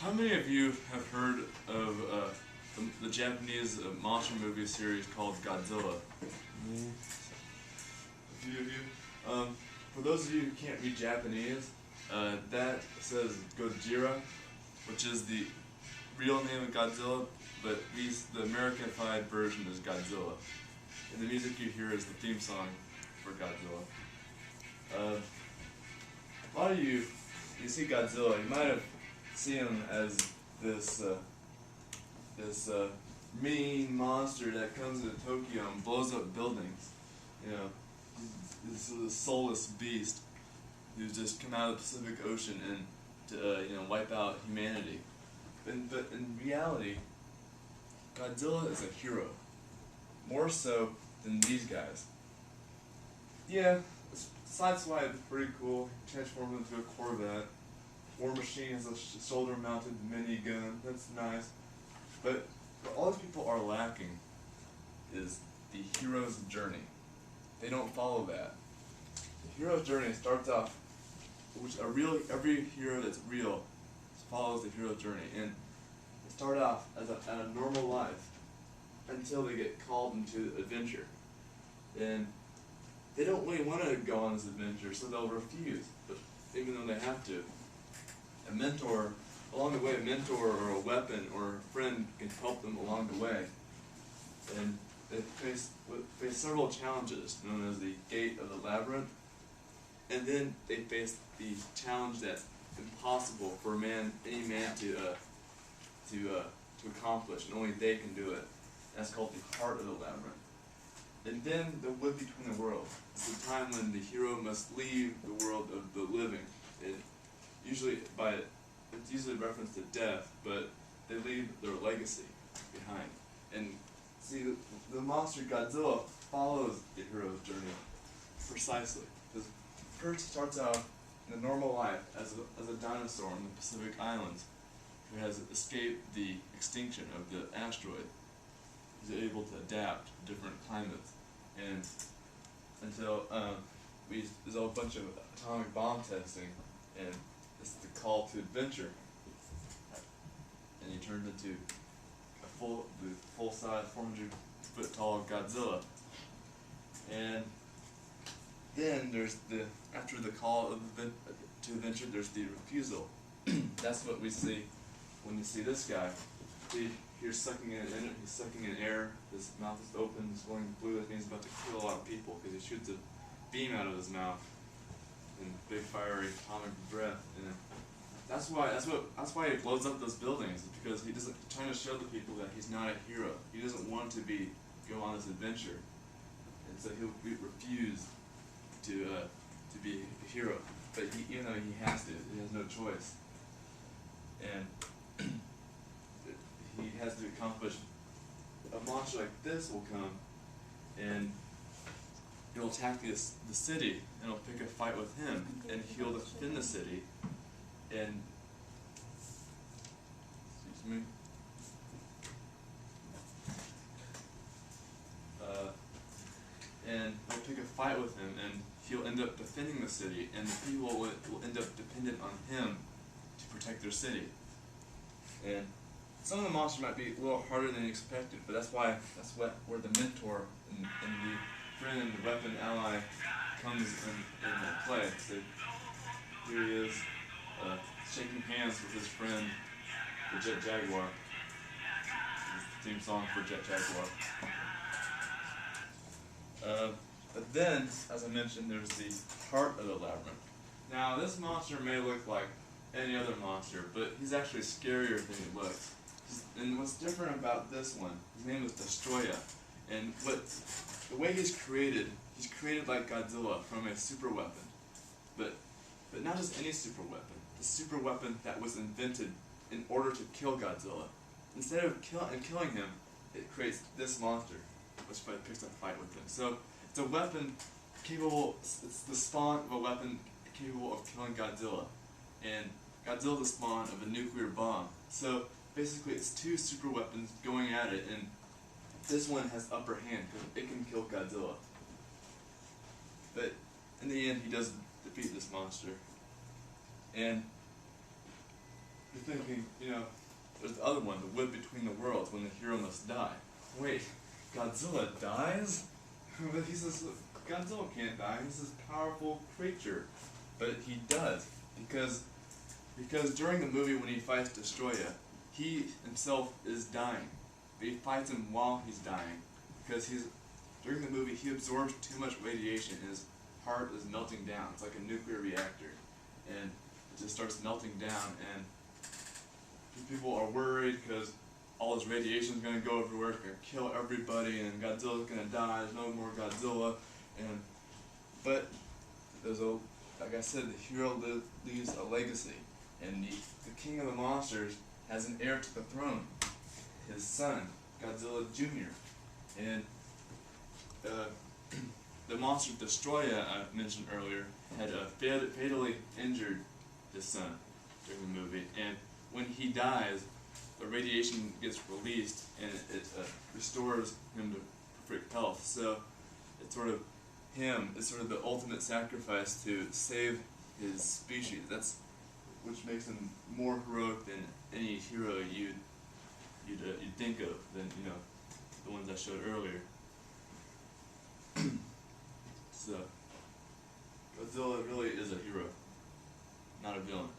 How many of you have heard of the Japanese monster movie series called Godzilla? A few of you. For those of you who can't read Japanese, that says Gojira, which is the real name of Godzilla, but the Americanified version is Godzilla. And the music you hear is the theme song for Godzilla. A lot of you see Godzilla, you might have seen him as this mean monster that comes into Tokyo and blows up buildings. You know, he's this soulless beast who's just come out of the Pacific Ocean and to wipe out humanity. But in reality, Godzilla is a hero, more so than these guys. Yeah, Sideswipe is pretty cool. Transform into a Corvette. War Machine has a shoulder-mounted minigun. That's nice. But what all these people are lacking is the hero's journey. They don't follow that. The hero's journey starts off, every hero that's real follows the hero's journey, and they start off as a normal life until they get called into adventure, and they don't really want to go on this adventure, so they'll refuse. But even though they have to, along the way, a mentor or a weapon or a friend can help them along the way, and they face several challenges known as the Gate of the Labyrinth, and then they face the challenge that's impossible for any man to accomplish, and only they can do it. That's called the Heart of the Labyrinth. And then the wood between the worlds. It's the time when the hero must leave the world of the living. It's usually reference to death, but they leave their legacy behind. And see, the monster Godzilla follows the hero's journey precisely. Because first he starts out in a normal life as a dinosaur in the Pacific Islands who has escaped the extinction of the asteroid. He's able to adapt to different climates, and until there's a bunch of atomic bomb testing, and this is the call to adventure, and he turns into the full-size 400-foot tall Godzilla. And then there's after the call to adventure, there's the refusal. That's what we see when you see this guy. He's sucking in air, his mouth is open, he's glowing blue, that means he's about to kill a lot of people because he shoots a beam out of his mouth and big fiery atomic breath. And that's why he blows up those buildings, because he's trying to show the people that he's not a hero. He doesn't want to go on this adventure, and so he'll refuse to be a hero. But even though he has to, he has no choice, and he has to accomplish. A monster like this will come, and he'll attack the city, and he'll pick a fight with him, and he'll defend the city, and excuse me. And they'll pick a fight with him, and he'll end up defending the city, and the people will end up dependent on him to protect their city. And some of the monsters might be a little harder than expected, but where the mentor and the friend and the weapon ally comes in play. So here he is, shaking hands with his friend, the Jet Jaguar. This is the theme song for Jet Jaguar. But then, as I mentioned, there's the Heart of the Labyrinth. Now, this monster may look like any other monster, but he's actually scarier than he looks. And what's different about this one, his name is Destroya, and the way he's created like Godzilla from a super weapon, but not just any super weapon, the super weapon that was invented in order to kill Godzilla. Instead of killing him, it creates this monster, which picks a fight with him. So it's a weapon it's the spawn of a weapon capable of killing Godzilla, and Godzilla's the spawn of a nuclear bomb. So basically, it's two super weapons going at it, and this one has upper hand because it can kill Godzilla. But in the end, he does defeat this monster. And you're thinking, you know, there's the other one, the whip between the worlds, when the hero must die. Wait, Godzilla dies? But he says, Godzilla can't die, he's this powerful creature. But he does, because during the movie when he fights Destroya, he himself is dying. But he fights him while he's dying, because during the movie he absorbs too much radiation and his heart is melting down. It's like a nuclear reactor, and it just starts melting down, and people are worried because all this radiation is going to go everywhere, it's going to kill everybody, and Godzilla's going to die, there's no more Godzilla, but there's like I said, the hero leaves a legacy, and the king of the monsters has an heir to the throne, his son, Godzilla Jr., and the monster Destroya I mentioned earlier had fatally injured his son during the movie, and when he dies, the radiation gets released and it restores him to perfect health. So it's sort of the ultimate sacrifice to save his species. That's which makes him more heroic than any hero you'd think of than the ones I showed earlier. So Godzilla really is a hero, not a villain.